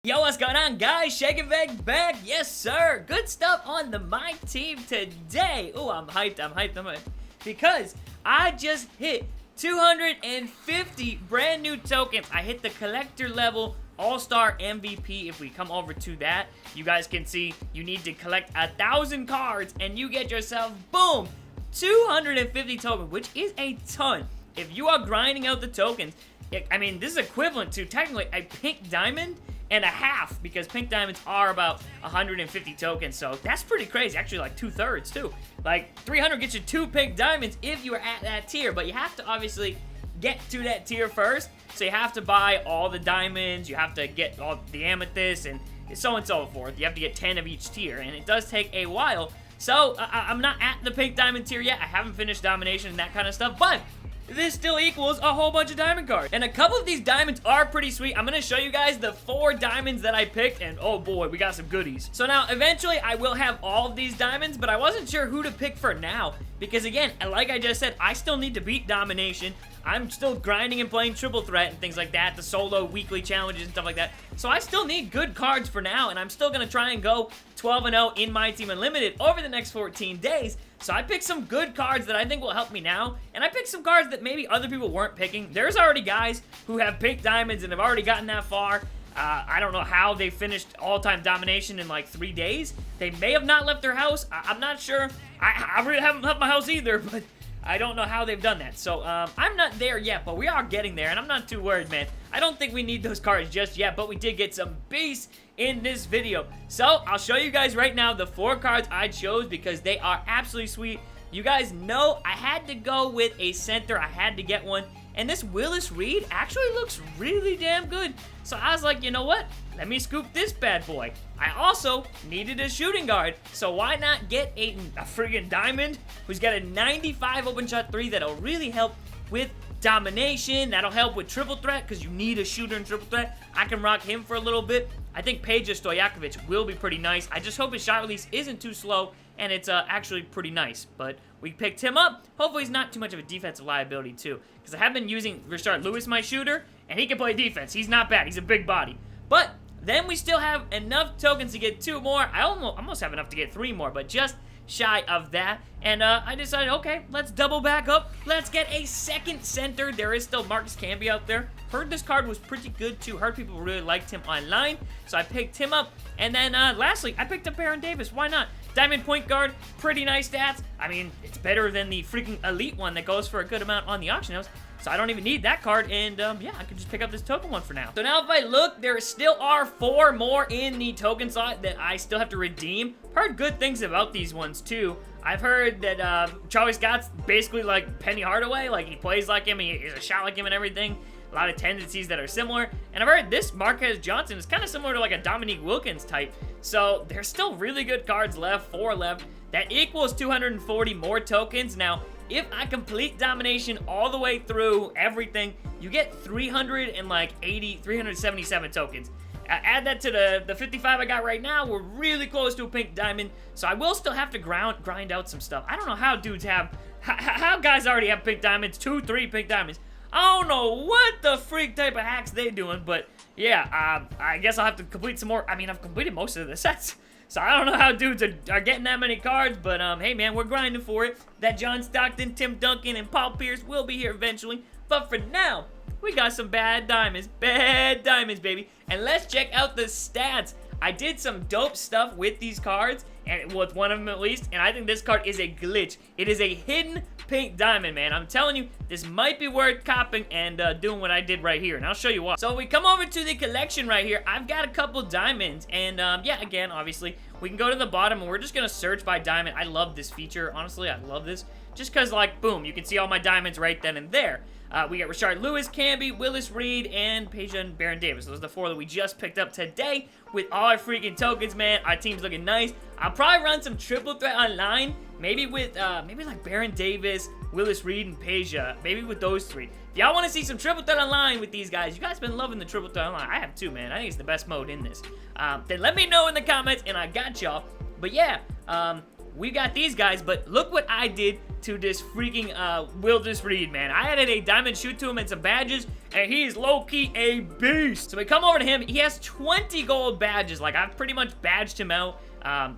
Yo, what's going on, guys? Shake and Bake back. Yes, sir. Good stuff on my team today. Oh, I'm hyped. Because I just hit 250 brand new tokens. I hit the collector level all-star MVP. If we come over to that, you guys can see you need to collect 1,000 cards and you get yourself, boom, 250 tokens, which is a ton. If you are grinding out the tokens, I mean, this is equivalent to technically a pink diamond and a half, because pink diamonds are about 150 tokens, so that's pretty crazy. Actually, like 2/3 too. Like 300 gets you 2 pink diamonds if you are at that tier, but you have to obviously get to that tier first. So you have to buy all the diamonds, you have to get all the amethysts, and so on and so forth. You have to get 10 of each tier, and it does take a while. So I'm not at the pink diamond tier yet. I haven't finished domination and that kind of stuff, but this still equals a whole bunch of diamond cards. And a couple of these diamonds are pretty sweet. I'm gonna show you guys the 4 diamonds that I picked, and oh boy, we got some goodies. So now, eventually, I will have all of these diamonds, but I wasn't sure who to pick for now, because again, like I just said, I still need to beat domination. I'm still grinding and playing triple threat and things like that, the solo weekly challenges and stuff like that. So I still need good cards for now, and I'm still gonna try and go 12-0 in my team unlimited over the next 14 days. So I picked some good cards that I think will help me now, and I picked some cards that maybe other people weren't picking. There's already guys who have picked diamonds and have already gotten that far. I don't know how they finished all-time domination in like 3 days. They may have not left their house. I'm not sure. I really haven't left my house either, but I don't know how they've done that. So, I'm not there yet, but we are getting there, and I'm not too worried, man. I don't think we need those cards just yet, but we did get some beasts in this video. So, I'll show you guys right now the 4 cards I chose because they are absolutely sweet. You guys know I had to go with a center. I had to get one. And this Willis Reed actually looks really damn good. So I was like, you know what? Let me scoop this bad boy. I also needed a shooting guard. So why not get a friggin' diamond who's got a 95 open shot 3 that'll really help with domination. That'll help with triple threat because you need a shooter in triple threat. I can rock him for a little bit. I think Peja Stojakovic will be pretty nice. I just hope his shot release isn't too slow and it's actually pretty nice. But we picked him up. Hopefully he's not too much of a defensive liability too, because I have been using Richard Lewis, my shooter, and he can play defense. He's not bad. He's a big body. But then we still have enough tokens to get 2 more. I almost have enough to get 3 more, but just shy of that. And I decided, okay, let's double back up. Let's get a second center. There is still Marcus Camby out there. Heard this card was pretty good too. Heard people really liked him online, so I picked him up. And then lastly, I picked up Baron Davis. Why not? Diamond point guard, pretty nice stats. I mean, it's better than the freaking elite one that goes for a good amount on the auction house. So I don't even need that card, and yeah, I can just pick up this token one for now. So now if I look, there still are 4 more in the token slot that I still have to redeem. Heard good things about these ones too. I've heard that Charlie Scott's basically like Penny Hardaway, like he plays like him, he has a shot like him and everything. A lot of tendencies that are similar. And I've heard this Marquez Johnson is kind of similar to like a Dominique Wilkins type. So there's still really good cards left, 4 left. That equals 240 more tokens. Now, if I complete domination all the way through everything, you get 377 tokens. Add that to the 55 I got right now, we're really close to a pink diamond. So I will still have to grind out some stuff. I don't know how dudes have, how guys already have pink diamonds, 2, 3 pink diamonds. I don't know what the freak type of hacks they doing, but yeah, I guess I'll have to complete some more. I mean, I've completed most of the sets, so I don't know how dudes are getting that many cards, but hey man, we're grinding for it. That John Stockton, Tim Duncan, and Paul Pierce will be here eventually, but for now, we got some bad diamonds, baby. And let's check out the stats. I did some dope stuff with these cards, and with one of them at least, and I think this card is a glitch. It is a hidden pink diamond, man. I'm telling you, this might be worth copping and doing what I did right here, and I'll show you why. So we come over to the collection right here. I've got a couple diamonds, and yeah, again, obviously, we can go to the bottom, and we're just gonna search by diamond. I love this feature. Honestly, I love this. Just because, like, boom, you can see all my diamonds right then and there. We got Richard Lewis, Camby, Willis Reed, and Peja and Baron Davis. Those are the 4 that we just picked up today with all our freaking tokens, man. Our team's looking nice. I'll probably run some triple threat online, maybe with, maybe like Baron Davis, Willis Reed, and Peja. Maybe with those 3. If y'all want to see some triple threat online with these guys, you guys been loving the triple threat online. I have too, man. I think it's the best mode in this. Then let me know in the comments, and I got y'all. But yeah, we got these guys, but look what I did to this freaking Willis Reed, man. I added a diamond shoot to him and some badges, and he is low-key a beast. So we come over to him. He has 20 gold badges. Like, I've pretty much badged him out.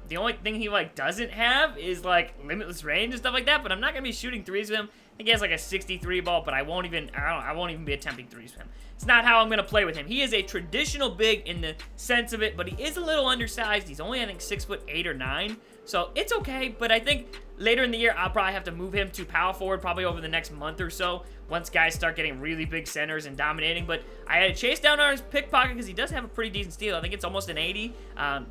The only thing he, like, doesn't have is, like, limitless range and stuff like that, but I'm not going to be shooting threes with him. I think he has, like, a 63 ball, but I won't even be attempting threes with him. It's not how I'm going to play with him. He is a traditional big in the sense of it, but he is a little undersized. He's only, I think, 6'8" or 9", so it's okay, but I think later in the year, I'll probably have to move him to power forward probably over the next month or so once guys start getting really big centers and dominating. But I had to chase down on his pickpocket because he does have a pretty decent steal. I think it's almost an 80.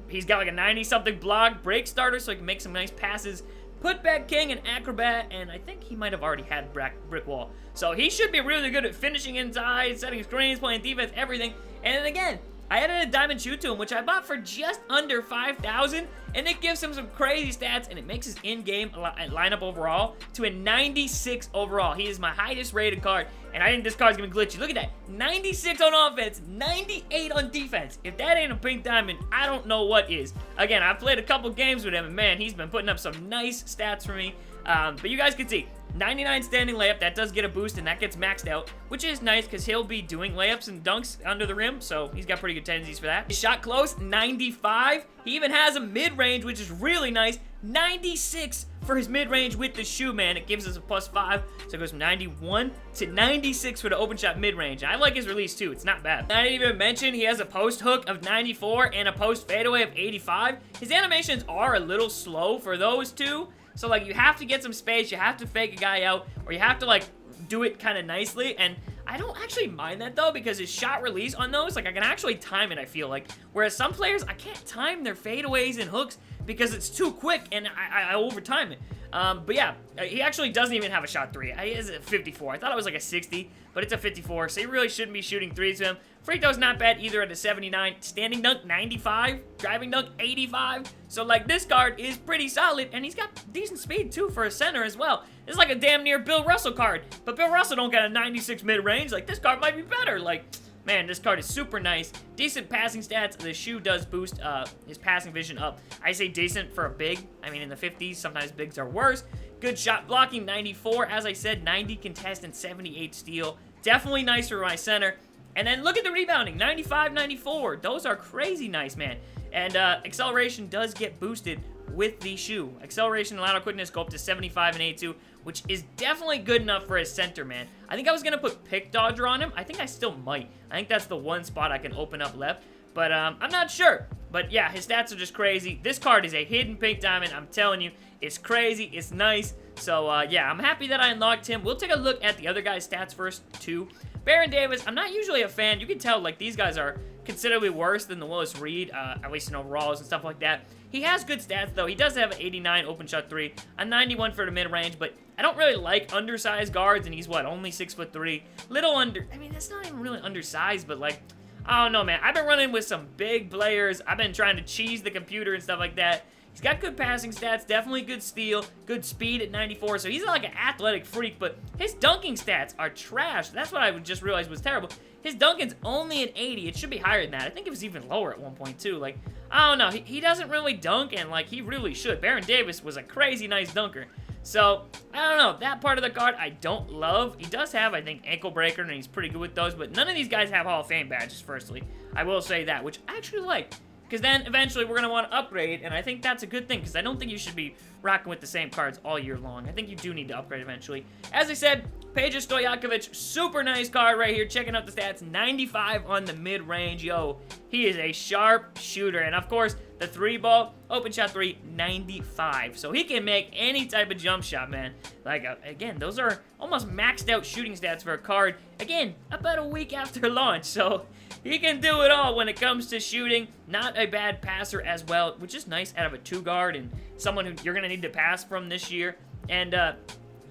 He's got like a 90-something block, break starter, so he can make some nice passes. Putback king and acrobat, and I think he might have already had brick wall. So he should be really good at finishing inside, setting screens, playing defense, everything. And then again, I added a diamond shoot to him, which I bought for just under 5,000, and it gives him some crazy stats, and it makes his in-game lineup overall to a 96 overall. He is my highest rated card, and I think this card's gonna be glitchy. Look at that, 96 on offense, 98 on defense. If that ain't a pink diamond, I don't know what is. Again, I've played a couple games with him, and man, he's been putting up some nice stats for me. But you guys can see, 99 standing layup, that does get a boost, and that gets maxed out, which is nice because he'll be doing layups and dunks under the rim, so he's got pretty good tendencies for that. His shot close, 95. He even has a mid-range, which is really nice. 96 for his mid-range with the shoe, man. It gives us a +5, so it goes from 91 to 96 for the open shot mid-range. I like his release, too. It's not bad. I didn't even mention he has a post hook of 94 and a post fadeaway of 85. His animations are a little slow for those two. So, like, you have to get some space, you have to fake a guy out, or you have to, like, do it kind of nicely, and I don't actually mind that, though, because his shot release on those, like, I can actually time it, I feel like, whereas some players, I can't time their fadeaways and hooks because it's too quick, and I overtime it. But yeah, he actually doesn't even have a shot 3. He has a 54. I thought it was like a 60, but it's a 54, so you really shouldn't be shooting threes to him. Free throw's not bad either at a 79. Standing dunk, 95. Driving dunk, 85. So, like, this card is pretty solid, and he's got decent speed, too, for a center as well. This is like a damn near Bill Russell card, but Bill Russell don't got a 96 mid-range. Like, this card might be better. Like, man, this card is super nice. Decent passing stats. The shoe does boost his passing vision up. I say decent for a big. I mean, in the 50s, sometimes bigs are worse. Good shot blocking, 94. As I said, 90 contest and 78 steal. Definitely nice for my center. And then look at the rebounding, 95, 94. Those are crazy nice, man. And acceleration does get boosted with the shoe. Acceleration and lateral quickness go up to 75 and 82, which is definitely good enough for his center, man. I think I was going to put pick dodger on him. I think I still might. I think that's the one spot I can open up left. But I'm not sure. But yeah, his stats are just crazy. This card is a hidden pink diamond. I'm telling you, it's crazy. It's nice. So yeah, I'm happy that I unlocked him. We'll take a look at the other guy's stats first, too. Baron Davis, I'm not usually a fan. You can tell, like, these guys are considerably worse than the Willis Reed, at least in overalls and stuff like that. He has good stats, though. He does have an 89 open shot 3, a 91 for the mid-range, but I don't really like undersized guards, and he's, what, only 6'3"? Little under... I mean, that's not even really undersized, but, like, I don't know, man. I've been running with some big players. I've been trying to cheese the computer and stuff like that. He's got good passing stats, definitely good steal, good speed at 94, so he's like an athletic freak, but his dunking stats are trash. That's what I just realized was terrible. His dunking's only an 80. It should be higher than that. I think it was even lower at one point, too. Like, I don't know. He doesn't really dunk, and, like, he really should. Baron Davis was a crazy nice dunker. So, I don't know. That part of the card I don't love. He does have, I think, ankle breaker, and he's pretty good with those, but none of these guys have Hall of Fame badges, firstly. I will say that, which I actually like. Because then, eventually, we're going to want to upgrade, and I think that's a good thing, because I don't think you should be rocking with the same cards all year long. I think you do need to upgrade eventually. As I said, Peja Stojakovic, super nice card right here. Checking out the stats, 95 on the mid-range. Yo, he is a sharp shooter. And, of course, the 3-ball, open shot 3, 95. So he can make any type of jump shot, man. Like, again, those are almost maxed out shooting stats for a card. Again, about a week after launch, so... he can do it all when it comes to shooting. Not a bad passer as well, which is nice out of a 2-guard and someone who you're going to need to pass from this year. And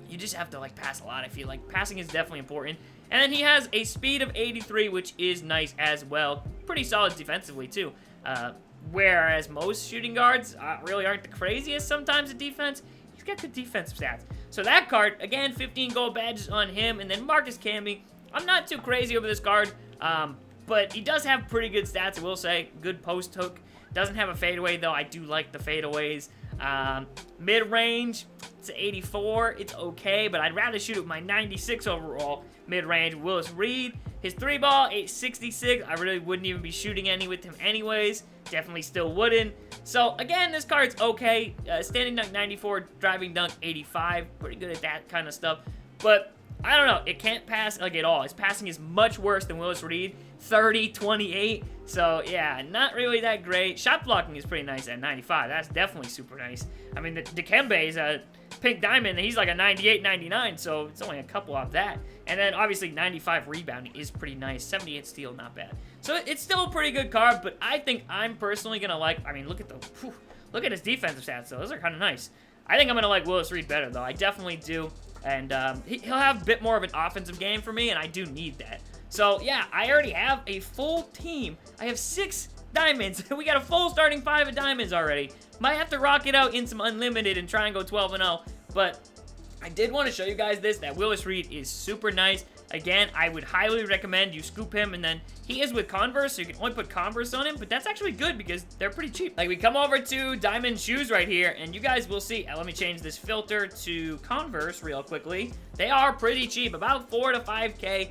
you just have to, like, pass a lot, I feel like. Passing is definitely important. And then he has a speed of 83, which is nice as well. Pretty solid defensively, too. Whereas most shooting guards really aren't the craziest sometimes at defense. He's got good defensive stats. So that card, again, 15 gold badges on him. And then Marcus Camby. I'm not too crazy over this card. But he does have pretty good stats, I will say. Good post hook. Doesn't have a fadeaway, though. I do like the fadeaways. Mid-range, it's 84. It's okay, but I'd rather shoot it with my 96 overall mid-range Willis Reed. His 3-ball, 866. I really wouldn't even be shooting any with him anyways. Definitely still wouldn't. So, again, this card's okay. Standing dunk 94, driving dunk 85. Pretty good at that kind of stuff. But I don't know. It can't pass like at all. His passing is much worse than Willis Reed. 30, 28. So, yeah, not really that great. Shot blocking is pretty nice at 95. That's definitely super nice. I mean, the Dikembe is a pink diamond, and he's like a 98, 99, so it's only a couple off that. And then, obviously, 95 rebounding is pretty nice. 78 steal, not bad. So, it's still a pretty good card, but I think I'm personally going to like... I mean, look at his defensive stats, though. Those are kind of nice. I think I'm going to like Willis Reed better, though. I definitely do. And he'll have a bit more of an offensive game for me, and I do need that. So, yeah, I already have a full team. I have 6 diamonds. We got a full starting 5 of diamonds already. Might have to rock it out in some unlimited and try and go 12-0. But I did want to show you guys this, that Willis Reed is super nice. Again, I would highly recommend you scoop him, and then he is with Converse, so you can only put Converse on him, but that's actually good because they're pretty cheap. Like, we come over to Diamond Shoes right here, and you guys will see. Let me change this filter to Converse real quickly. They are pretty cheap, about 4 to 5K.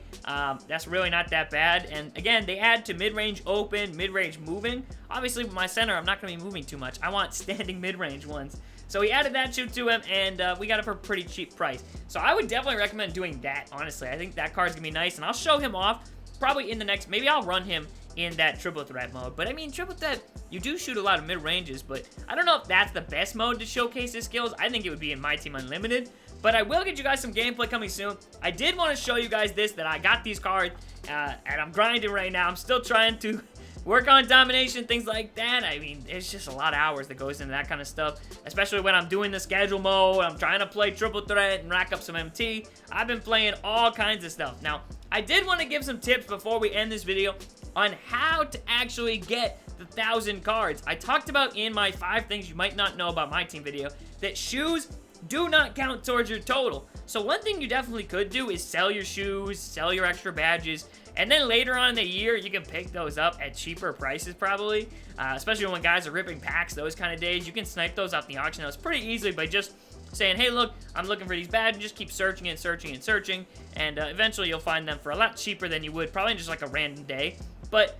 That's really not that bad, and again, they add to mid-range open, mid-range moving. Obviously, with my center, I'm not going to be moving too much. I want standing mid-range ones. So he added that shoe to him, and we got it for a pretty cheap price. So I would definitely recommend doing that, honestly. I think that card's going to be nice, and I'll show him off probably in the next... Maybe I'll run him in that triple threat mode. But, I mean, triple threat, you do shoot a lot of mid-ranges, but I don't know if that's the best mode to showcase his skills. I think it would be in My Team Unlimited. But I will get you guys some gameplay coming soon. I did want to show you guys this, that I got these cards, and I'm grinding right now. I'm still trying to... work on domination, things like that. I mean, it's just a lot of hours that goes into that kind of stuff, especially when I'm doing the schedule mode. I'm trying to play triple threat and rack up some MT. I've been playing all kinds of stuff. Now, I did want to give some tips before we end this video on how to actually get the 1,000 cards. I talked about in my 5 things you might not know about my team video that shoes do not count towards your total. So one thing you definitely could do is sell your shoes, sell your extra badges, and then later on in the year, you can pick those up at cheaper prices probably, especially when guys are ripping packs, those kind of days. You can snipe those off the auction house pretty easily by just saying, hey, look, I'm looking for these badges. Just keep searching and searching and searching, and eventually you'll find them for a lot cheaper than you would probably just like a random day. But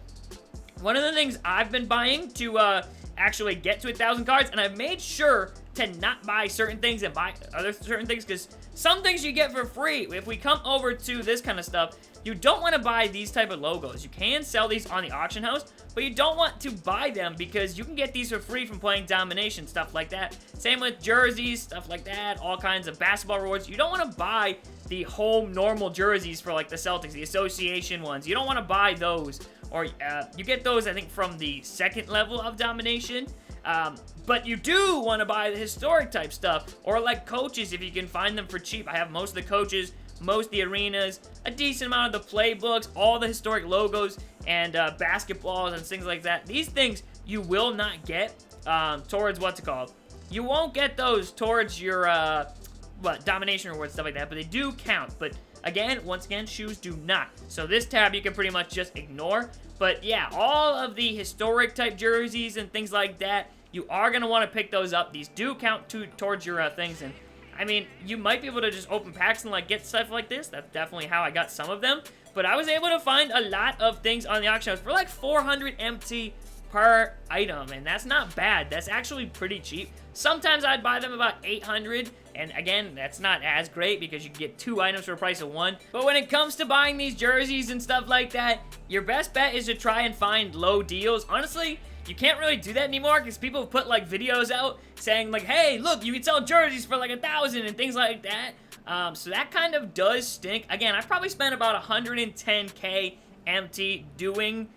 one of the things I've been buying to actually get to 1,000 cards, and I've made sure to not buy certain things and buy other certain things, because some things you get for free. If we come over to this kind of stuff, you don't want to buy these type of logos. You can sell these on the auction house, but you don't want to buy them because you can get these for free from playing domination, stuff like that. Same with jerseys, stuff like that, all kinds of basketball rewards. You don't want to buy the home normal jerseys for like the Celtics, the association ones. You don't want to buy those, or you get those, I think, from the 2nd level of domination. But you do want to buy the historic type stuff, or like coaches if you can find them for cheap. I have most of the coaches, most of the arenas, a decent amount of the playbooks, all the historic logos, and basketballs and things like that. These things you will not get towards what's it called. You won't get those towards your domination rewards, stuff like that, but they do count. But again, once again, shoes do not. So this tab you can pretty much just ignore. But yeah, all of the historic type jerseys and things like that, you are going to want to pick those up. These do count towards your things, and I mean, you might be able to just open packs and like get stuff like this. That's definitely how I got some of them. But I was able to find a lot of things on the auction house for like 400 MT per item, and that's not bad. That's actually pretty cheap. Sometimes I'd buy them about 800, and again, that's not as great because you get 2 items for the price of 1. But when it comes to buying these jerseys and stuff like that, your best bet is to try and find low deals. Honestly, you can't really do that anymore because people have put like videos out saying like, hey, look, you can sell jerseys for like 1,000 and things like that. So that kind of does stink. Again, I probably spent about 110K MT doing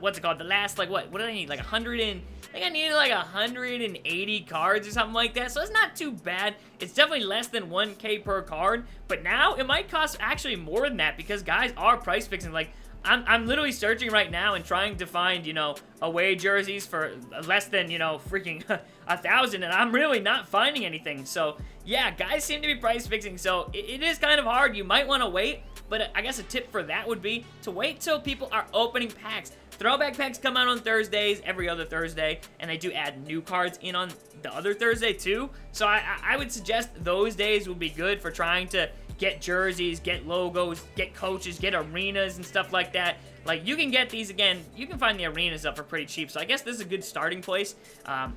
what's it called? The last, like, what did I need? Like 100 and, I think I needed like 180 cards or something like that. So it's not too bad. It's definitely less than 1K per card. But now it might cost actually more than that because guys are price fixing. Like, I'm literally searching right now and trying to find, you know, away jerseys for less than, you know, freaking 1,000, and I'm really not finding anything. So, yeah, guys seem to be price fixing, so it is kind of hard. You might want to wait, but I guess a tip for that would be to wait till people are opening packs. Throwback packs come out on Thursdays, every other Thursday, and they do add new cards in on the other Thursday too. So I would suggest those days would be good for trying to get jerseys, get logos, get coaches, get arenas and stuff like that. Like, you can get these, again, you can find the arenas up for pretty cheap, so I guess this is a good starting place.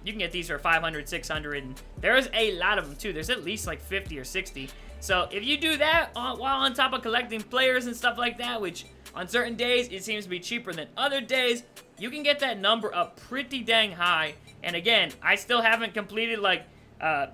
You can get these for 500, 600, and there's a lot of them too. There's at least like 50 or 60. So if you do that while on top of collecting players and stuff like that, which on certain days it seems to be cheaper than other days, you can get that number up pretty dang high. And again, I still haven't completed like the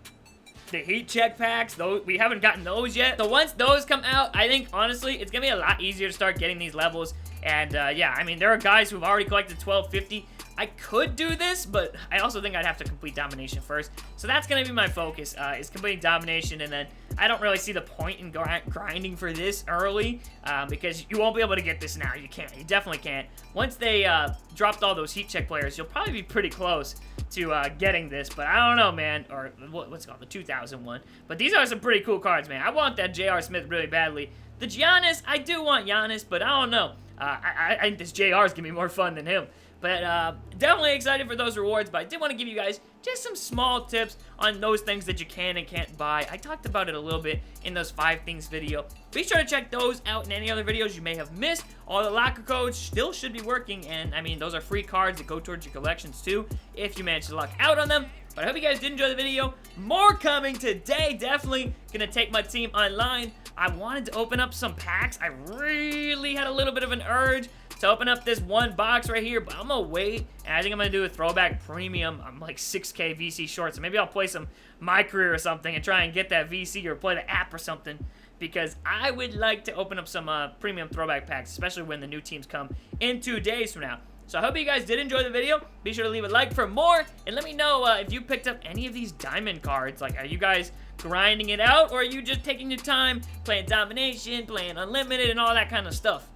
heat check packs. We haven't gotten those yet. So once those come out, I think honestly it's gonna be a lot easier to start getting these levels. And yeah, I mean, there are guys who've already collected 1250. I could do this, but I also think I'd have to complete Domination first. So that's going to be my focus, is completing Domination, and then I don't really see the point in grinding for this early, because you won't be able to get this now. You can't. You definitely can't. Once they dropped all those heat check players, you'll probably be pretty close to getting this, but I don't know, man. Or what's it called? The 2001. But these are some pretty cool cards, man. I want that J.R. Smith really badly. The Giannis, I do want Giannis, but I don't know. I think this JR is going to be more fun than him. But definitely excited for those rewards. But I did want to give you guys just some small tips on those things that you can and can't buy. I talked about it a little bit in those 5 things video. Be sure to check those out and any other videos you may have missed. All the locker codes still should be working. And I mean, those are free cards that go towards your collections too, if you manage to luck out on them. But I hope you guys did enjoy the video. More coming today. Definitely gonna take my team online. I wanted to open up some packs. I really had a little bit of an urge to open up this one box right here, but I'm gonna wait, and I think I'm gonna do a throwback premium. I'm like 6K VC short, so maybe I'll play some My Career or something and try and get that VC or play the app or something, because I would like to open up some premium throwback packs, especially when the new teams come in 2 days from now. So I hope you guys did enjoy the video. Be sure to leave a like for more, and let me know if you picked up any of these diamond cards. Like, are you guys grinding it out, or are you just taking your time playing Domination, playing Unlimited, and all that kind of stuff?